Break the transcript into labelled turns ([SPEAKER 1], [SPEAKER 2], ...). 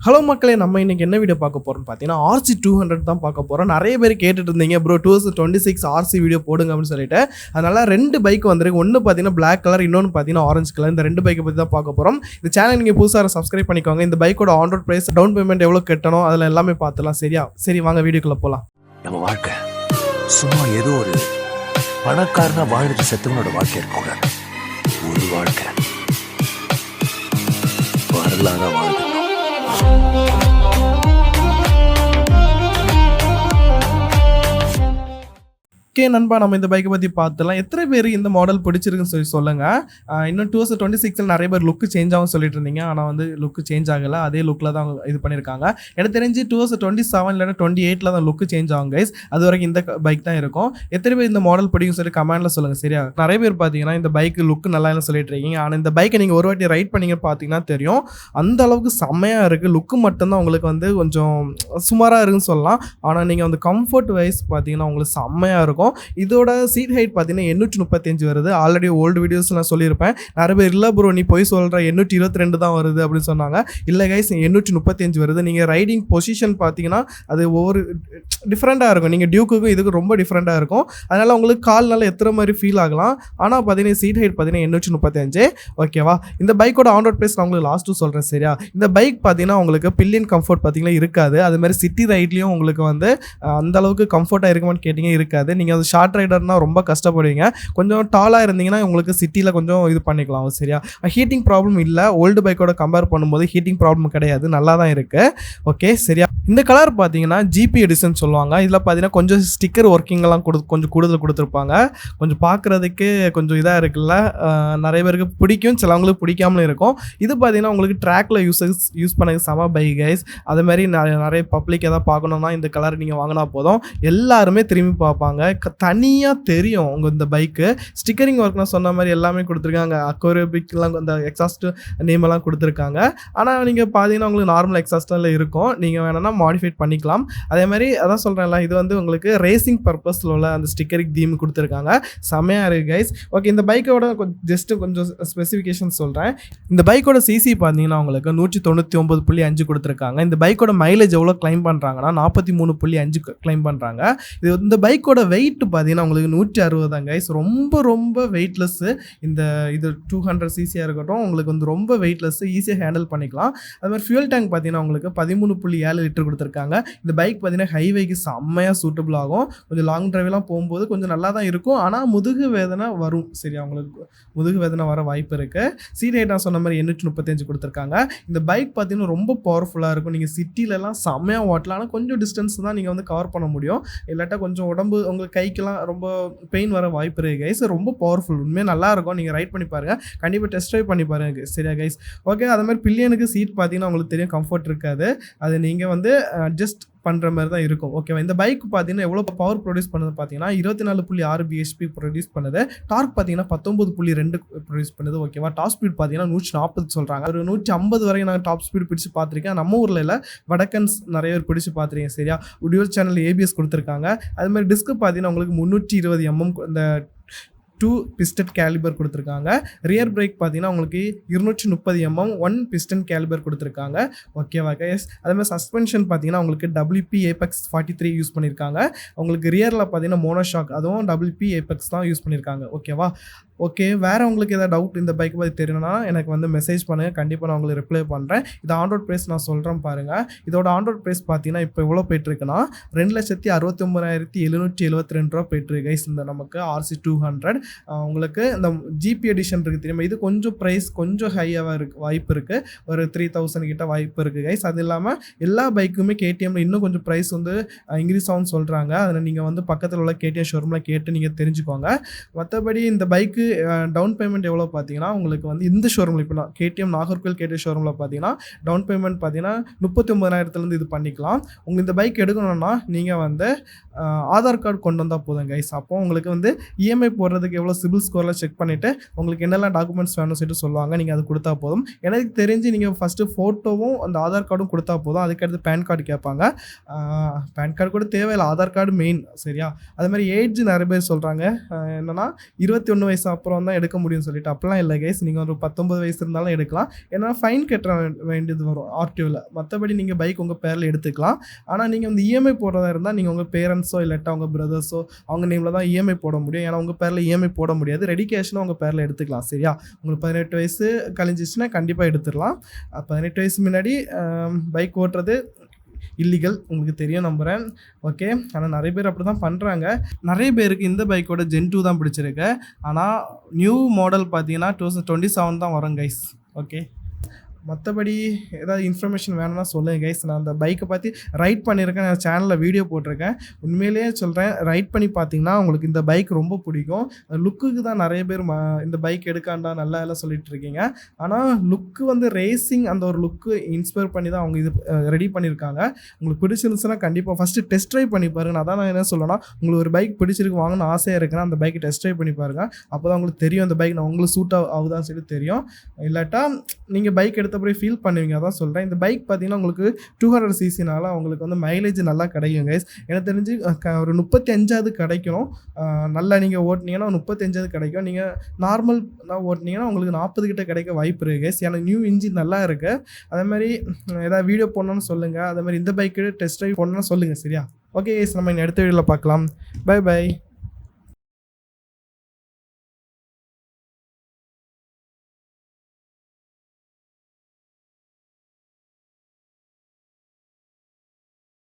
[SPEAKER 1] Hello மக்களே, நம்ம இன்னைக்கு என்ன வீடியோ பார்க்க போறோம்னு பார்த்தீங்கன்னா RC 200 தான் பார்க்க போறோம். நிறைய பேர் கேட்டுட்டு இருந்தீங்க ப்ரோ 2026 RC வீடியோ போடுங்க அப்படின்னு சொல்லிட்டு. அதனால ரெண்டு பைக் வந்திருக்கு. ஒன்று பார்த்தீங்கன்னா பிளாக் கலர், இன்னொன்று பார்த்தீங்கன்னா ஆரஞ்சு கலர். இந்த ரெண்டு பைக்கை பற்றி தான் பார்க்க போறோம். இந்த சேனல் நீங்கள் புதுசாக சப்ஸ்கிரைப் பண்ணிக்கோங்க. இந்த பைக்கோட on road price, down payment எவ்வளோ கட்டணும், அதில் எல்லாமே பார்த்துலாம். சரியா? சரி, வாங்க வீடியோக்குள்ள போகலாம்.
[SPEAKER 2] நம்ம வாழ்க்கை சும்மா ஏதோ ஒரு பணக்காரனா வாழ்ந்துட்டு செத்தவனோட வாழ்க்கை இருக்கக்கூடாது. ஒரு வாழ்க்கை வரலாறா வாழ்ந்துடணும்.
[SPEAKER 1] ஓகே நண்பா, நம்ம இந்த பைக்கை பற்றி பார்த்துலாம். எத்தனை பேர் இந்த மாடல் பிடிச்சிருக்குன்னு சொல்லி சொல்லுங்கள். இன்னும் 2026 நிறைய பேர் லுக்கு சேஞ்ச் ஆகும் சொல்லிட்டு இருந்தீங்க. ஆனால் வந்து லுக்கு சேஞ்ச் ஆகலை, அதே லுக்கில் தான் அவங்க இது பண்ணியிருக்காங்க. எனக்கு தெரிஞ்சு 2027 இல்லைன்னா 28 தான் லுக்கு சேஞ்ச் ஆகும் கைஸ். அது வரைக்கும் இந்த பைக் தான் இருக்கும். எத்தனை பேர் இந்த மாடல் பிடிக்கும் சொல்லி கமெண்ட்டில் சொல்லுங்கள். சரியா? நிறைய பேர் பார்த்தீங்கன்னா இந்த பைக்கு லுக்கு நல்லா இல்லைன்னு சொல்லிட்டு இருக்கீங்க. ஆனால் இந்த பைக்கை நீங்கள் ஒரு வாட்டி ரைட் பண்ணிங்க பார்த்தீங்கன்னா தெரியும், அந்த அளவுக்கு செம்மையாக இருக்குது. லுக்கு மட்டும்தான் உங்களுக்கு வந்து கொஞ்சம் சுமாராக இருக்குன்னு சொல்லலாம். ஆனால் நீங்கள் வந்து கம்ஃபர்ட் வைஸ் பார்த்தீங்கன்னா உங்களுக்கு செம்மையாக இருக்கும். இதோட சீட் ஹைட் பார்த்தீங்கன்னா 835 வருது. ஆல்ரெடி ஓல்டு வீடியோஸ் நான் சொல்லியிருப்பேன். நிறைய பேர் இல்லை ப்ரோ நீ போய் சொல்கிற 822 தான் வருது அப்படின்னு சொன்னாங்க. இல்லை கைஸ், 835 வருது. நீங்கள் ரைடிங் பொசிஷன் பார்த்தீங்கன்னா அது ஒவ்வொரு டிஃப்ரெண்ட்டாக இருக்கும். நீங்கள் டியூக்குக்கும் இதுக்கு ரொம்ப டிஃப்ரெண்ட்டாக இருக்கும். அதனால் உங்களுக்கு கால்னால எத்தனை மாதிரி ஃபீல் ஆகலாம். ஆனால் பார்த்தீங்கன்னா சீட் ஹைட் பார்த்தீங்கன்னா 835. ஓகேவா? இந்த பைக்கோட ஆன் ரோட் ப்ரைஸ் நான் உங்களுக்கு லாஸ்ட்டு சொல்கிறேன். சரியா? இந்த பைக் பார்த்தீங்கன்னா உங்களுக்கு பில்லியன் கம்ஃபர்ட் பார்த்தீங்கன்னா இருக்காது. அதுமாதிரி சிட்டி ரைட்லேயும் உங்களுக்கு வந்து அந்த அளவுக்கு கம்ஃபர்ட்டாக இருக்குமான்னு கேட்டிங்க, இருக்காது. நீங்கள் அது ஷார்ட் ரைடர்னால் ரொம்ப கஷ்டப்படுவீங்க. கொஞ்சம் டாலாக இருந்தீங்கன்னா உங்களுக்கு சிட்டியில் கொஞ்சம் இது பண்ணிக்கலாம். சரியா? ஹீட்டிங் ப்ராப்ளம் இல்லை. ஓல்டு பைக்கோட கம்பேர் பண்ணும்போது ஹீட்டிங் ப்ராப்ளம் கிடையாது, நல்லா தான் இருக்குது. ஓகே சரியா? இந்த கலர் பார்த்தீங்கன்னா ஜிபி எடிஷன் சொல்லுவாங்க. இதில் பார்த்தீங்கன்னா கொஞ்சம் ஸ்டிக்கர் ஒர்க்கிங்கெல்லாம் கொஞ்சம் கூடுதல் கொடுத்துருப்பாங்க. கொஞ்சம் பார்க்குறதுக்கு கொஞ்சம் இதாக இருக்குல்ல, நிறைய பேருக்கு பிடிக்கும், சிலவங்களுக்கு பிடிக்காமலும் இருக்கும். இது பார்த்தீங்கன்னா உங்களுக்கு ட்ராக்கில் யூஸ் பண்ண செம பைக் கைஸ். அதுமாதிரி நிறைய பப்ளிக் எதாவது பார்க்கணுன்னா இந்த கலர் நீங்கள் வாங்கினா போதும், எல்லாருமே திரும்பி பார்ப்பாங்க. தனியாக தெரியும் உங்கள் இந்த பைக்கு. ஸ்டிக்கரிங் ஒர்க் நான் சொன்ன மாதிரி எல்லாமே கொடுத்துருக்காங்க. அக்வேரிபிக்லாம் அந்த எக்ஸாஸ்ட் நேம் எல்லாம் கொடுத்துருக்காங்க. ஆனால் நீங்கள் பார்த்தீங்கன்னா உங்களுக்கு நார்மல் எக்ஸாஸ்டில் இருக்கும். நீங்கள் வேணும்னா மாடிஃபைட் பண்ணிக்கலாம். அதே மாதிரி அதான் சொல்கிறேன்ல, இது வந்து உங்களுக்கு ரேசிங் பர்பஸில் உள்ள அந்த ஸ்டிக்கரிங் தீம் கொடுத்துருக்காங்க. செமையாக இருக்குது கைஸ். ஓகே, இந்த பைக்கோட கொஞ்சம் ஸ்பெசிஃபிகேஷன் சொல்கிறேன். இந்த பைக்கோட சிசி பார்த்தீங்கன்னா உங்களுக்கு 199.5 கொடுத்துருக்காங்க. இந்த பைக்கோட மைலேஜ் எவ்வளோ கிளைம் பண்ணுறாங்கன்னா 43.5 கிளைம் பண்ணுறாங்க. இந்த பைக்கோட வெயிட் பார்த்தீங்கன்னா உங்களுக்கு 160 கைஸ். ரொம்ப வெயிட்லெஸ்ஸு. இது 200 சிசியாக இருக்கட்டும், உங்களுக்கு வந்து ரொம்ப வெயிட்லெஸ்ஸு, ஈஸியாக ஹேண்டில் பண்ணிக்கலாம். அது மாதிரி ஃபியூல் டேங்க் பார்த்தீங்கன்னா உங்களுக்கு 13.7 லிட்டர் கொடுத்துருக்காங்க. இந்த பைக் பார்த்தீங்கன்னா ஹைவேக்கு செம்மையாக சூட்டபிள் ஆகும். கொஞ்சம் லாங் டிரைவ்லாம் போகும்போது கொஞ்சம் நல்லா தான் இருக்கும். ஆனால் முதுகு வேதனை வரும். சரியா? உங்களுக்கு முதுகு வேதனை வர வாய்ப்பு இருக்குது. சீட் ஹைட் நான் சொன்ன மாதிரி 835 கொடுத்துருக்காங்க. இந்த பைக் பார்த்தீங்கன்னா ரொம்ப பவர்ஃபுல்லாக இருக்கும். நீங்கள் சிட்டிலலாம் செம்மையாக ஓட்டலாம். ஆனால் கொஞ்சம் டிஸ்டன்ஸ் தான் நீங்கள் வந்து கவர் பண்ண முடியும். இல்லாட்டா கொஞ்சம் உடம்பு உங்களுக்கு கைக்கெல்லாம் ரொம்ப பெயின் வர வாய்ப்பு இருக்குது கைஸ். ரொம்ப பவர்ஃபுல், உண்மையாக நல்லாயிருக்கும். நீங்கள் ரைட் பண்ணி பாருங்கள், கண்டிப்பாக டெஸ்ட் ட்ரைவ் பண்ணி பாருங்கள். சரியா கைஸ்? ஓகே, அது மாதிரி பில்லியனுக்கு சீட் பார்த்தீங்கன்னா உங்களுக்கு தெரியும் கம்ஃபர்ட் இருக்காது. அது நீங்கள் வந்து அட்ஜஸ்ட் பண்ணுற மாதிரி தான் இருக்கும். ஓகேவா? இந்த பைக் பார்த்தீங்கன்னா எவ்வளோ பவர் ப்ரொடியூஸ் பண்ணுது பார்த்தீங்கன்னா 24.6 பிஹெச்பி ப்ரொடியூஸ் பண்ணுது. டார்க் பார்த்தீங்கன்னா 19.2 ப்ரொடியூஸ் பண்ணுது. ஓகேவா? டாப் ஸ்பீட் பார்த்தீங்கன்னா 140 சொல்கிறாங்க. ஒரு 150 வரைக்கும் நான் டாப் ஸ்பீட் பிடிச்சி பார்த்துருக்கேன். நம்ம ஊரில் இல்லை, வடக்கன்ஸ் நிறைய பேர் பிடிச்சி பார்த்துருக்கேன். சரியா? டியூவல் சேனல் ABS கொடுத்துருக்காங்க. அது மாதிரி டிஸ்க் பார்த்தீங்கன்னா உங்களுக்கு 320 mm இந்த 2 பிஸ்டன் கேலிபர் கொடுத்துருக்காங்க. ரியர் பிரேக் பார்த்தீங்கன்னா உங்களுக்கு 230 mm 1 பிஸ்டன் கேலிபர் கொடுத்துருக்காங்க. ஓகேவா கைஸ்? அதே மாதிரி சஸ்பென்ஷன் பார்த்தீங்கன்னா உங்களுக்கு WP Apex 43 யூஸ் பண்ணியிருக்காங்க. உங்களுக்கு ரியரில் பார்த்தீங்கன்னா மோனோஷாக், அதுவும் WP Apex தான் யூஸ் பண்ணியிருக்காங்க. ஓகேவா? ஓகே, வேறு உங்களுக்கு எதாவது டவுட் இந்த பைக் பற்றி தெரியணும்னா எனக்கு வந்து மெசேஜ் பண்ணுங்கள், கண்டிப்பாக நான் உங்களுக்கு ரிப்ளை பண்ணுறேன். இது ஆன் ரோட் ப்ரைஸ் நான் சொல்கிறேன் பாருங்கள். இதோட ஆன் ரோட் ப்ரைஸ் பார்த்தீங்கன்னா இப்போ எவ்வளோ போய்ட்டுருக்குன்னா 2,69,772 ரூபா போய்ட்டுருக்கு கைஸ். இந்த நமக்கு RC 200 உங்களுக்கு இந்த ஜிபி எடிஷன் இருக்குது தெரியுமா, இது கொஞ்சம் ப்ரைஸ் கொஞ்சம் ஹையாக வாய்ப்பு இருக்குது. ஒரு 3,000 கிட்ட வாய்ப்பு இருக்குது கைஸ். அது இல்லாமல் எல்லா பைக்குமே KTMல இன்னும் கொஞ்சம் ப்ரைஸ் வந்து இன்க்ரீஸ் ஆகும்னு சொல்கிறாங்க. அதில் நீங்கள் வந்து பக்கத்தில் உள்ள KTM ஷோரூமில் கேட்டு நீங்கள் தெரிஞ்சுக்கோங்க. மற்றபடி இந்த பைக்கு டவுன் பேமெண்ட் எவ்வளோ பார்த்தீங்கன்னா உங்களுக்கு வந்து இந்த ஷோரூமில் இப்போ KTM நாகர்கோவில் KTM ஷோரூமில் பார்த்தீங்கன்னா டவுன் பேமெண்ட் பார்த்தீங்கன்னா 39,000 இது பண்ணிக்கலாம். உங்களுக்கு இந்த பைக் எடுக்கணும்னா நீங்கள் வந்து ஆதார் கார்டு கொண்டு வந்தால் போதும் கைஸ். அப்போ உங்களுக்கு வந்து EMI போடுறதுக்கு எவ்வளோ சிபில் ஸ்கோரில் செக் பண்ணிவிட்டு உங்களுக்கு என்னெல்லாம் டாக்குமெண்ட்ஸ் வேணும்னு சொல்லிட்டு சொல்லுவாங்க. நீங்கள் அது கொடுத்தா போதும். எனக்கு தெரிஞ்சு நீங்கள் ஃபஸ்ட்டு ஃபோட்டோவும் அந்த ஆதார் கார்டும் கொடுத்தா போதும். அதுக்கடுத்து பேன் கார்டு கேட்பாங்க. பேன் கார்டு கூட தேவையில்லை, ஆதார் கார்டு மெயின். சரியா? அது மாதிரி ஏஜ் நிறைய பேர் சொல்கிறாங்க என்னென்னா 21 வயசா அப்புறம் தான் எடுக்க முடியும்னு சொல்லிட்டு அப்படிலாம் இல்லை கைஸ். நீங்கள் ஒரு 19 வயசு இருந்தாலும் எடுக்கலாம். ஏன்னா ஃபைன் கட்ட வேண்டியது வரும் ஆர்டிஓவில். மற்றபடி நீங்கள் பைக் உங்கள் பேரில் எடுத்துக்கலாம். ஆனால் நீங்கள் வந்து இஎம்ஐ போடுறதா இருந்தால் நீங்கள் உங்கள் பேரண்ட்ஸோ இல்லாட்டா உங்கள் பிரதர்ஸோ அவங்க நேமில் தான் இஎம்ஐ போட முடியும். ஏன்னா உங்கள் பேரில் இஎம்ஐ போட முடியாது. ரெடி கேஷ்னு உங்கள் பேரில் எடுத்துக்கலாம். சரியா? உங்களுக்கு 18 வயசு கழிஞ்சிச்சுன்னா கண்டிப்பாக எடுத்துடலாம். 18 வயசு முன்னாடி பைக் ஓட்டுறது இல்லீகல், உங்களுக்கு தெரியும் நம்புகிறேன். ஓகே, ஆனால் நிறைய பேர் அப்படி தான் பண்ணுறாங்க. நிறைய பேருக்கு இந்த பைக்கோட Gen 2 தான் பிடிச்சிருக்கு. ஆனால் நியூ மாடல் பார்த்தீங்கன்னா 2027 தான் வரும் கைஸ். ஓகே, மற்றபடி ஏதாவது இன்ஃபர்மேஷன் வேணும்னா சொல்லுங்கள் கைஸ். நான் அந்த பைக்கை பற்றி ரைட் பண்ணியிருக்கேன், நான் சேனலில் வீடியோ போட்டிருக்கேன். உண்மையிலேயே சொல்கிறேன், ரைட் பண்ணி பார்த்தீங்கன்னா உங்களுக்கு இந்த பைக் ரொம்ப பிடிக்கும். லுக்குக்கு தான் நிறைய பேர் இந்த பைக் எடுக்காண்டா நல்லா எல்லாம் சொல்லிட்டு இருக்கீங்க. ஆனால் லுக்கு வந்து ரேசிங் அந்த ஒரு லுக்கு இன்ஸ்பயர் பண்ணி தான் அவங்க இது ரெடி பண்ணியிருக்காங்க. உங்களுக்கு பிடிச்சிருந்துச்சுன்னா கண்டிப்பாக ஃபஸ்ட்டு டெஸ்ட் ட்ரைவ் பண்ணி பாருங்கள். அதான் நான் என்ன சொல்லணும்னா, உங்களுக்கு ஒரு பைக் பிடிச்சிருக்கு வாங்கணும்னு ஆசையாக இருக்குன்னா அந்த பைக்கை டெஸ்ட் ட்ரைவ் பண்ணி பாருங்கள். அப்போ தான் உங்களுக்கு தெரியும் அந்த பைக் உங்களுக்கு சூட் ஆகுதான்னு சொல்லி தெரியும். இல்லாட்டா நீங்கள் பைக் எடுத்த பிறகு ஃபீல் பண்ணுவீங்க. அதான் சொல்கிறேன். இந்த பைக் பார்த்தீங்கன்னா உங்களுக்கு 200 சிசினால உங்களுக்கு வந்து மைலேஜ் நல்லா கிடைக்கும் கைஸ். எனக்கு தெரிஞ்சு ஒரு 35 கிடைக்கும். நல்லா நீங்கள் ஓட்டினீங்கன்னா 35 கிடைக்கும். நீங்கள் நார்மலாக ஓட்டினீங்கன்னா உங்களுக்கு 40 கிட்ட கிடைக்க வாய்ப்பு இருக்குது கைஸ். ஏன்னா நியூ இன்ஜின் நல்லா இருக்குது. அதே மாதிரி ஏதாவது வீடியோ போடணும்னு சொல்லுங்கள். அதே மாதிரி இந்த பைக்கு டெஸ்ட் ட்ரைவ் போடணும்னு சொல்லுங்கள். சரியா? ஓகே கைஸ், நம்ம அடுத்த வீடியோவில் பார்க்கலாம். Bye by.